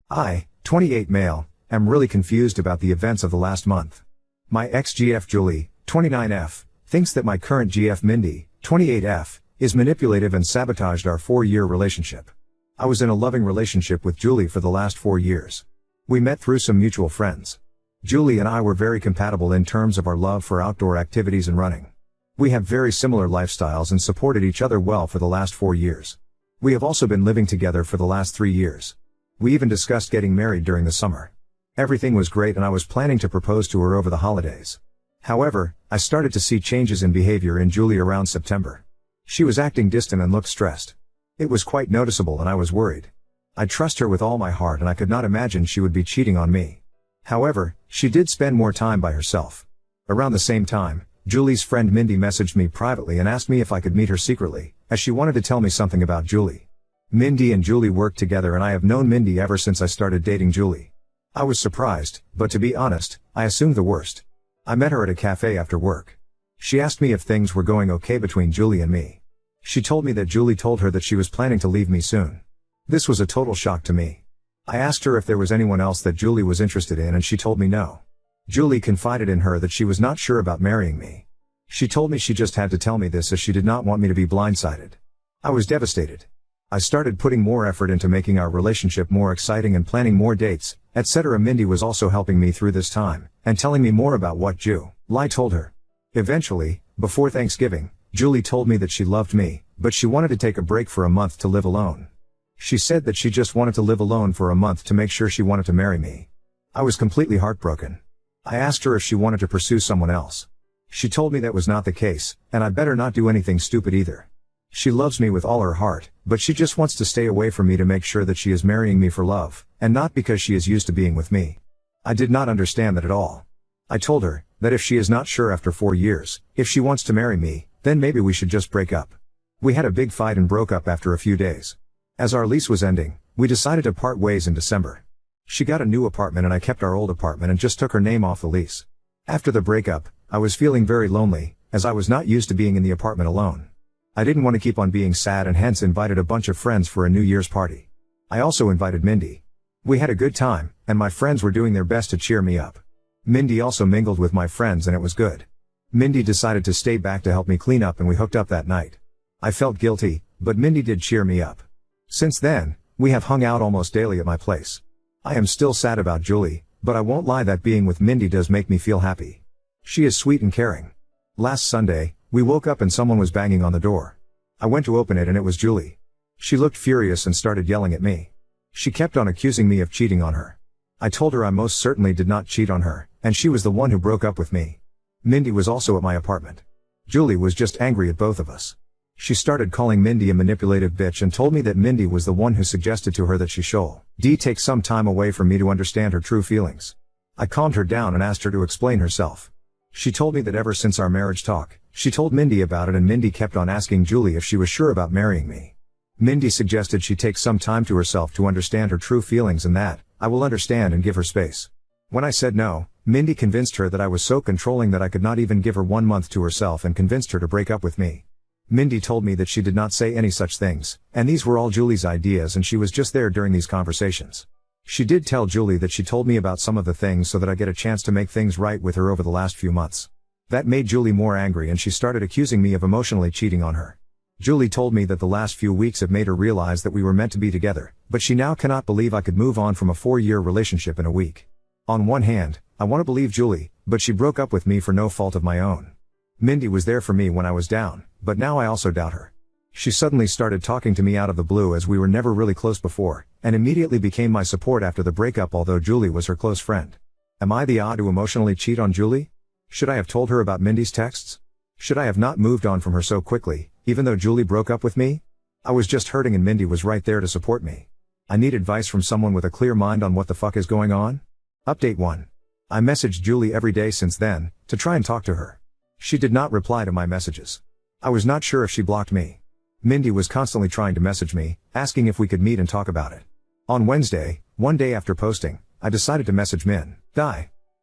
I, 28 male, am really confused about the events of the last month. My ex-GF Julie, 29F, thinks that my current GF Mindy, 28F, is manipulative and sabotaged our 4-year relationship. I was in a loving relationship with Julie for the last 4 years. We met through some mutual friends. Julie and I were very compatible in terms of our love for outdoor activities and running. We have very similar lifestyles and supported each other well for the last 4 years. We have also been living together for the last 3 years. We even discussed getting married during the summer. Everything was great and I was planning to propose to her over the holidays. However, I started to see changes in behavior in Julie around September. She was acting distant and looked stressed. It was quite noticeable and I was worried. I trust her with all my heart and I could not imagine she would be cheating on me. However, she did spend more time by herself. Around the same time, Julie's friend Mindy messaged me privately and asked me if I could meet her secretly, as she wanted to tell me something about Julie. Mindy and Julie worked together and I have known Mindy ever since I started dating Julie. I was surprised, but to be honest, I assumed the worst. I met her at a cafe after work. She asked me if things were going okay between Julie and me. She told me that Julie told her that she was planning to leave me soon. This was a total shock to me. I asked her if there was anyone else that Julie was interested in and she told me no. Julie confided in her that she was not sure about marrying me. She told me she just had to tell me this as she did not want me to be blindsided. I was devastated. I started putting more effort into making our relationship more exciting and planning more dates, etc. Mindy was also helping me through this time, and telling me more about what Julie told her. Eventually, before Thanksgiving, Julie told me that she loved me, but she wanted to take a break for a month to live alone. She said that she just wanted to live alone for a month to make sure she wanted to marry me. I was completely heartbroken. I asked her if she wanted to pursue someone else. She told me that was not the case, and I better not do anything stupid either. She loves me with all her heart, but she just wants to stay away from me to make sure that she is marrying me for love, and not because she is used to being with me. I did not understand that at all. I told her that if she is not sure after 4 years, if she wants to marry me, then maybe we should just break up. We had a big fight and broke up after a few days. As our lease was ending, we decided to part ways in December. She got a new apartment and I kept our old apartment and just took her name off the lease. After the breakup, I was feeling very lonely, as I was not used to being in the apartment alone. I didn't want to keep on being sad and hence invited a bunch of friends for a New Year's party. I also invited Mindy. We had a good time, and my friends were doing their best to cheer me up. Mindy also mingled with my friends and it was good. Mindy decided to stay back to help me clean up and we hooked up that night. I felt guilty, but Mindy did cheer me up. Since then, we have hung out almost daily at my place. I am still sad about Julie, but I won't lie that being with Mindy does make me feel happy. She is sweet and caring. Last Sunday, we woke up and someone was banging on the door. I went to open it and it was Julie. She looked furious and started yelling at me. She kept on accusing me of cheating on her. I told her I most certainly did not cheat on her, and she was the one who broke up with me. Mindy was also at my apartment. Julie was just angry at both of us. She started calling Mindy a manipulative bitch and told me that Mindy was the one who suggested to her that she should take some time away from me to understand her true feelings. I calmed her down and asked her to explain herself. She told me that ever since our marriage talk, she told Mindy about it and Mindy kept on asking Julie if she was sure about marrying me. Mindy suggested she take some time to herself to understand her true feelings and that I will understand and give her space. When I said no, Mindy convinced her that I was so controlling that I could not even give her 1 month to herself and convinced her to break up with me. Mindy told me that she did not say any such things, and these were all Julie's ideas and she was just there during these conversations. She did tell Julie that she told me about some of the things so that I get a chance to make things right with her over the last few months. That made Julie more angry and she started accusing me of emotionally cheating on her. Julie told me that the last few weeks have made her realize that we were meant to be together, but she now cannot believe I could move on from a 4-year relationship in a week. On one hand, I want to believe Julie, but she broke up with me for no fault of my own. Mindy was there for me when I was down, but now I also doubt her. She suddenly started talking to me out of the blue as we were never really close before, and immediately became my support after the breakup although Julie was her close friend. Am I the odd to emotionally cheat on Julie? Should I have told her about Mindy's texts? Should I have not moved on from her so quickly, even though Julie broke up with me? I was just hurting and Mindy was right there to support me. I need advice from someone with a clear mind on what the fuck is going on. Update 1. I messaged Julie every day since then, to try and talk to her. She did not reply to my messages. I was not sure if she blocked me. Mindy was constantly trying to message me, asking if we could meet and talk about it. On Wednesday, one day after posting, I decided to message Mindy.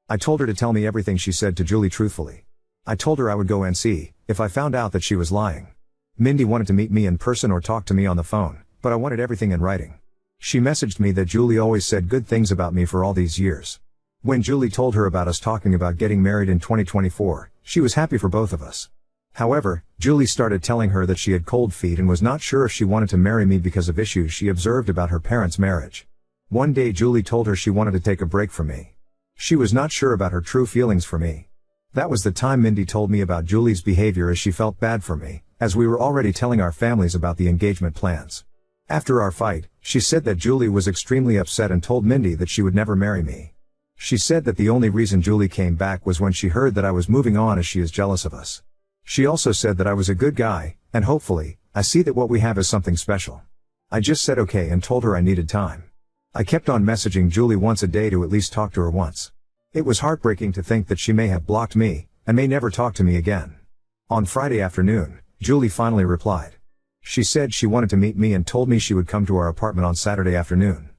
I told her to tell me everything she said to Julie truthfully. I told her I would go and see if I found out that she was lying. Mindy wanted to meet me in person or talk to me on the phone, but I wanted everything in writing. She messaged me that Julie always said good things about me for all these years. When Julie told her about us talking about getting married in 2024, she was happy for both of us. However, Julie started telling her that she had cold feet and was not sure if she wanted to marry me because of issues she observed about her parents' marriage. One day Julie told her she wanted to take a break from me. She was not sure about her true feelings for me. That was the time Mindy told me about Julie's behavior, as she felt bad for me, as we were already telling our families about the engagement plans. After our fight, she said that Julie was extremely upset and told Mindy that she would never marry me. She said that the only reason Julie came back was when she heard that I was moving on, as she is jealous of us. She also said that I was a good guy, and hopefully, I see that what we have is something special. I just said okay and told her I needed time. I kept on messaging Julie once a day to at least talk to her once. It was heartbreaking to think that she may have blocked me, and may never talk to me again. On Friday afternoon, Julie finally replied. She said she wanted to meet me and told me she would come to our apartment on Saturday afternoon.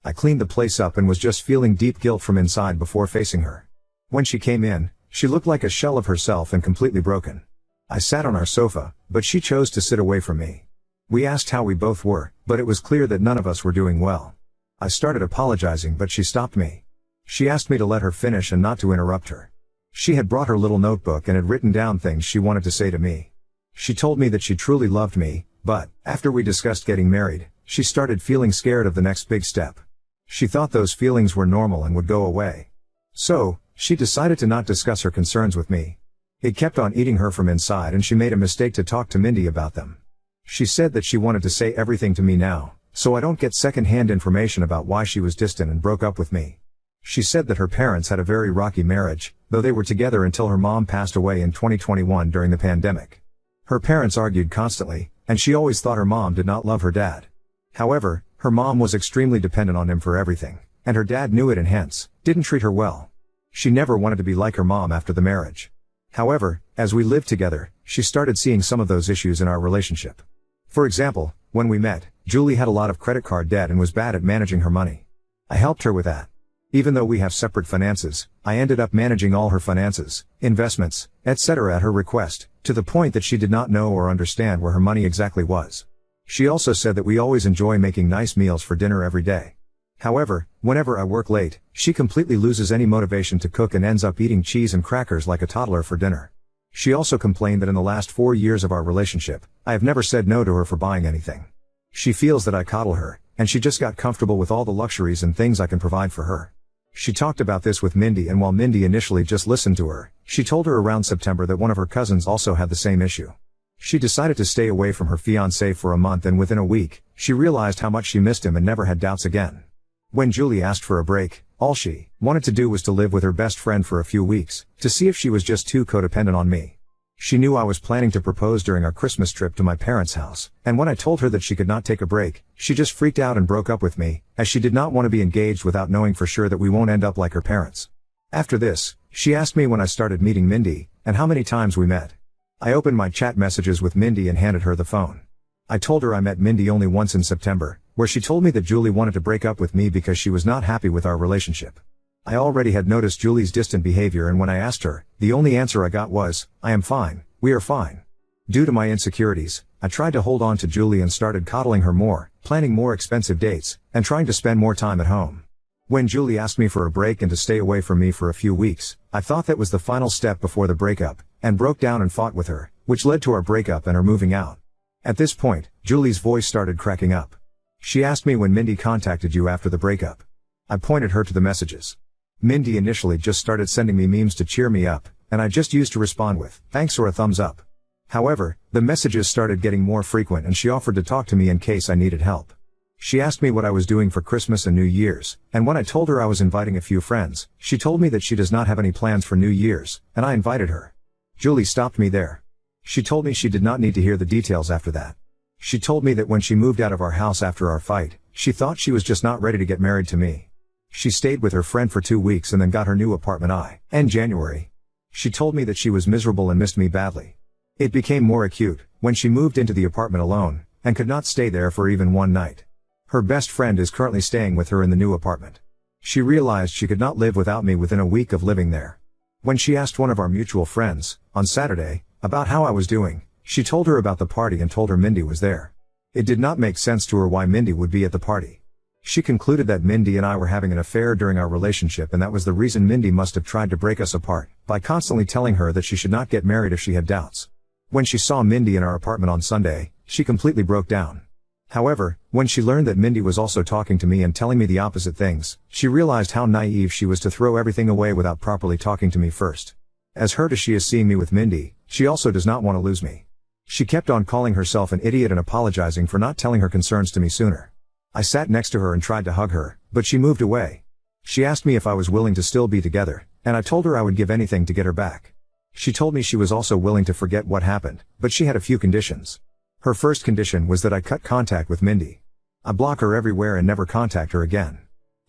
I cleaned the place up and was just feeling deep guilt from inside before facing her. When she came in, she looked like a shell of herself and completely broken. I sat on our sofa, but she chose to sit away from me. We asked how we both were, but it was clear that none of us were doing well. I started apologizing, but she stopped me. She asked me to let her finish and not to interrupt her. She had brought her little notebook and had written down things she wanted to say to me. She told me that she truly loved me, but, after we discussed getting married, she started feeling scared of the next big step. She thought those feelings were normal and would go away. So, she decided to not discuss her concerns with me. It kept on eating her from inside, and she made a mistake to talk to Mindy about them. She said that she wanted to say everything to me now, so I don't get second-hand information about why she was distant and broke up with me. She said that her parents had a very rocky marriage, though they were together until her mom passed away in 2021 during the pandemic. Her parents argued constantly, and she always thought her mom did not love her dad. However, her mom was extremely dependent on him for everything, and her dad knew it and hence, didn't treat her well. She never wanted to be like her mom after the marriage. However, as we lived together, she started seeing some of those issues in our relationship. For example, when we met, Julie had a lot of credit card debt and was bad at managing her money. I helped her with that. Even though we have separate finances, I ended up managing all her finances, investments, etc. at her request, to the point that she did not know or understand where her money exactly was. She also said that we always enjoy making nice meals for dinner every day. However, whenever I work late, she completely loses any motivation to cook and ends up eating cheese and crackers like a toddler for dinner. She also complained that in the last 4 years of our relationship, I have never said no to her for buying anything. She feels that I coddle her, and she just got comfortable with all the luxuries and things I can provide for her. She talked about this with Mindy, and while Mindy initially just listened to her, she told her around September that one of her cousins also had the same issue. She decided to stay away from her fiancé for a month, and within a week, she realized how much she missed him and never had doubts again. When Julie asked for a break, all she wanted to do was to live with her best friend for a few weeks, to see if she was just too codependent on me. She knew I was planning to propose during our Christmas trip to my parents' house, and when I told her that she could not take a break, she just freaked out and broke up with me, as she did not want to be engaged without knowing for sure that we won't end up like her parents. After this, she asked me when I started meeting Mindy, and how many times we met. I opened my chat messages with Mindy and handed her the phone. I told her I met Mindy only once in September, where she told me that Julie wanted to break up with me because she was not happy with our relationship. I already had noticed Julie's distant behavior, and when I asked her, the only answer I got was, "I am fine, we are fine." Due to my insecurities, I tried to hold on to Julie and started coddling her more, planning more expensive dates, and trying to spend more time at home. When Julie asked me for a break and to stay away from me for a few weeks, I thought that was the final step before the breakup, and broke down and fought with her, which led to our breakup and her moving out. At this point, Julie's voice started cracking up. She asked me when Mindy contacted you after the breakup. I pointed her to the messages. Mindy initially just started sending me memes to cheer me up, and I just used to respond with thanks or a thumbs up. However, the messages started getting more frequent, and she offered to talk to me in case I needed help. She asked me what I was doing for Christmas and New Year's, and when I told her I was inviting a few friends, she told me that she does not have any plans for New Year's, and I invited her. Julie stopped me there. She told me she did not need to hear the details after that. She told me that when she moved out of our house after our fight, she thought she was just not ready to get married to me. She stayed with her friend for 2 weeks and then got her new apartment in January. She told me that she was miserable and missed me badly. It became more acute when she moved into the apartment alone, and could not stay there for even one night. Her best friend is currently staying with her in the new apartment. She realized she could not live without me within a week of living there. When she asked one of our mutual friends, on Saturday, about how I was doing, she told her about the party and told her Mindy was there. It did not make sense to her why Mindy would be at the party. She concluded that Mindy and I were having an affair during our relationship, and that was the reason Mindy must have tried to break us apart, by constantly telling her that she should not get married if she had doubts. When she saw Mindy in our apartment on Sunday, she completely broke down. However, when she learned that Mindy was also talking to me and telling me the opposite things, she realized how naive she was to throw everything away without properly talking to me first. As hurt as she is seeing me with Mindy, she also does not want to lose me. She kept on calling herself an idiot and apologizing for not telling her concerns to me sooner. I sat next to her and tried to hug her, but she moved away. She asked me if I was willing to still be together, and I told her I would give anything to get her back. She told me she was also willing to forget what happened, but she had a few conditions. Her first condition was that I cut contact with Mindy. I block her everywhere and never contact her again.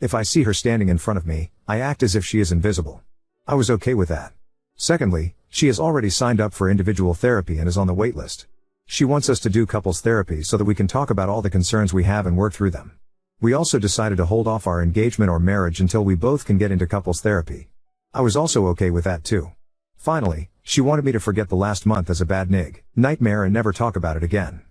If I see her standing in front of me, I act as if she is invisible. I was okay with that. Secondly, she has already signed up for individual therapy and is on the wait list. She wants us to do couples therapy so that we can talk about all the concerns we have and work through them. We also decided to hold off our engagement or marriage until we both can get into couples therapy. I was also okay with that too. Finally, she wanted me to forget the last month as a bad nightmare and never talk about it again.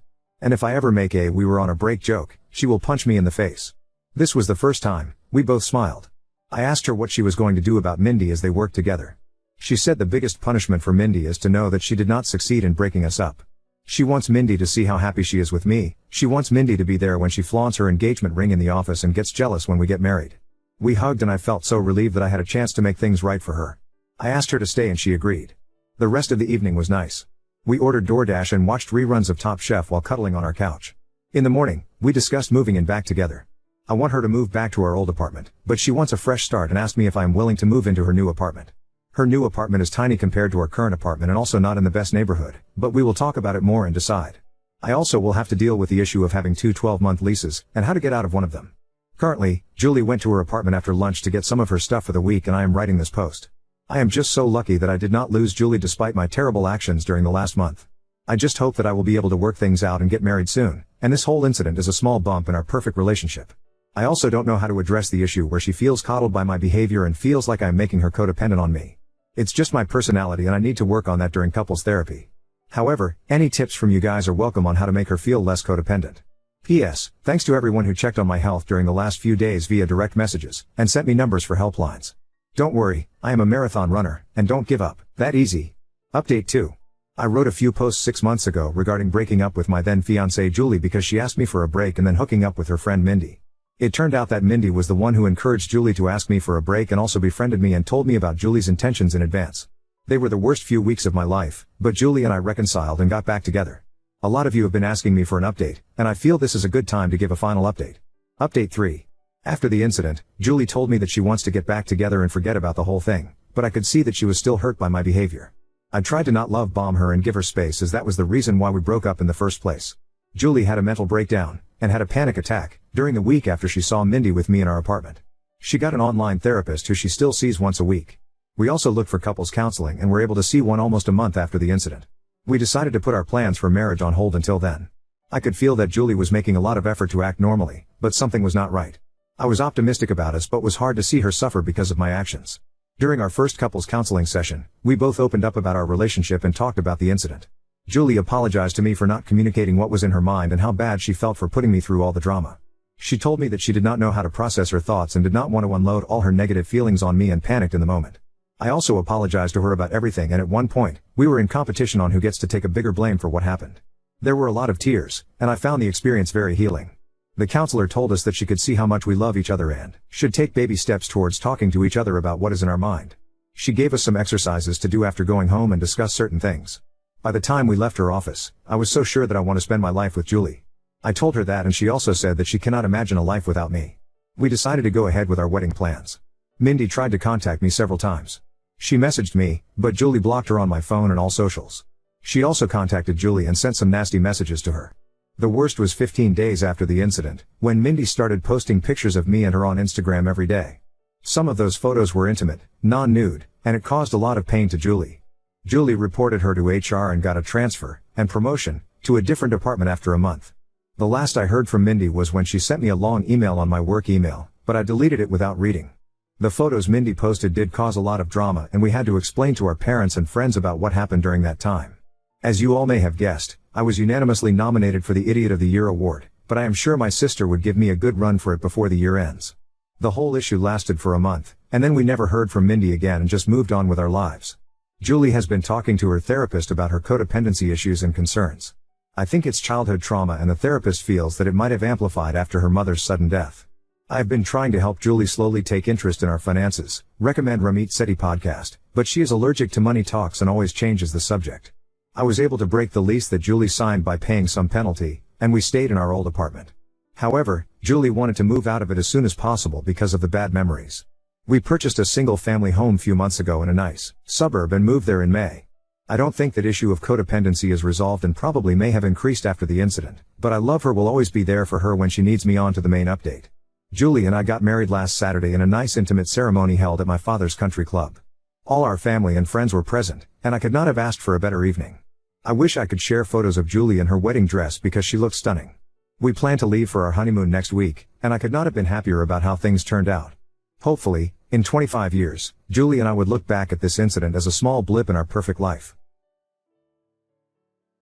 And if I ever make a "we were on a break" joke, she will punch me in the face. This was the first time. We both smiled. I asked her what she was going to do about Mindy as they worked together. She said the biggest punishment for Mindy is to know that she did not succeed in breaking us up. She wants Mindy to see how happy she is with me. She wants Mindy to be there when she flaunts her engagement ring in the office and gets jealous when we get married. We hugged and I felt so relieved that I had a chance to make things right for her. I asked her to stay and she agreed. The rest of the evening was nice. We ordered DoorDash and watched reruns of Top Chef while cuddling on our couch. In the morning, we discussed moving in back together. I want her to move back to our old apartment, but she wants a fresh start and asked me if I am willing to move into her new apartment. Her new apartment is tiny compared to our current apartment and also not in the best neighborhood, but we will talk about it more and decide. I also will have to deal with the issue of having two 12-month leases, and how to get out of one of them. Currently, Julie went to her apartment after lunch to get some of her stuff for the week and I am writing this post. I am just so lucky that I did not lose Julie despite my terrible actions during the last month. I just hope that I will be able to work things out and get married soon, and this whole incident is a small bump in our perfect relationship. I also don't know how to address the issue where she feels coddled by my behavior and feels like I am making her codependent on me. It's just my personality and I need to work on that during couples therapy. However, any tips from you guys are welcome on how to make her feel less codependent. P.S. Thanks to everyone who checked on my health during the last few days via direct messages, and sent me numbers for helplines. Don't worry, I am a marathon runner, and don't give up, that easy. Update 2. I wrote a few posts 6 months ago regarding breaking up with my then fiancée Julie because she asked me for a break and then hooking up with her friend Mindy. It turned out that Mindy was the one who encouraged Julie to ask me for a break and also befriended me and told me about Julie's intentions in advance. They were the worst few weeks of my life, but Julie and I reconciled and got back together. A lot of you have been asking me for an update, and I feel this is a good time to give a final update. Update 3. After the incident, Julie told me that she wants to get back together and forget about the whole thing, but I could see that she was still hurt by my behavior. I tried to not love bomb her and give her space as that was the reason why we broke up in the first place. Julie had a mental breakdown, and had a panic attack, during the week after she saw Mindy with me in our apartment. She got an online therapist who she still sees once a week. We also looked for couples counseling and were able to see one almost a month after the incident. We decided to put our plans for marriage on hold until then. I could feel that Julie was making a lot of effort to act normally, but something was not right. I was optimistic about us but was hard to see her suffer because of my actions. During our first couples counseling session, we both opened up about our relationship and talked about the incident. Julie apologized to me for not communicating what was in her mind and how bad she felt for putting me through all the drama. She told me that she did not know how to process her thoughts and did not want to unload all her negative feelings on me and panicked in the moment. I also apologized to her about everything and at one point, we were in competition on who gets to take a bigger blame for what happened. There were a lot of tears, and I found the experience very healing. The counselor told us that she could see how much we love each other and should take baby steps towards talking to each other about what is in our mind. She gave us some exercises to do after going home and discuss certain things. By the time we left her office, I was so sure that I want to spend my life with Julie. I told her that and she also said that she cannot imagine a life without me. We decided to go ahead with our wedding plans. Mindy tried to contact me several times. She messaged me, but Julie blocked her on my phone and all socials. She also contacted Julie and sent some nasty messages to her. The worst was 15 days after the incident, when Mindy started posting pictures of me and her on Instagram every day. Some of those photos were intimate, non-nude, and it caused a lot of pain to Julie. Julie reported her to HR and got a transfer, and promotion, to a different department after a month. The last I heard from Mindy was when she sent me a long email on my work email, but I deleted it without reading. The photos Mindy posted did cause a lot of drama and we had to explain to our parents and friends about what happened during that time. As you all may have guessed, I was unanimously nominated for the Idiot of the Year award, but I am sure my sister would give me a good run for it before the year ends. The whole issue lasted for a month, and then we never heard from Mindy again and just moved on with our lives. Julie has been talking to her therapist about her codependency issues and concerns. I think it's childhood trauma, and the therapist feels that it might have amplified after her mother's sudden death. I have been trying to help Julie slowly take interest in our finances, recommend Ramit Sethi podcast, but she is allergic to money talks and always changes the subject. I was able to break the lease that Julie signed by paying some penalty, and we stayed in our old apartment. However, Julie wanted to move out of it as soon as possible because of the bad memories. We purchased a single-family home a few months ago in a nice suburb and moved there in May. I don't think that issue of codependency is resolved and probably may have increased after the incident, but I love her, will always be there for her when she needs me. On to the main update. Julie and I got married last Saturday in a nice intimate ceremony held at my father's country club. All our family and friends were present, and I could not have asked for a better evening. I wish I could share photos of Julie in her wedding dress because she looked stunning. We plan to leave for our honeymoon next week, and I could not have been happier about how things turned out. Hopefully, in 25 years, Julie and I would look back at this incident as a small blip in our perfect life.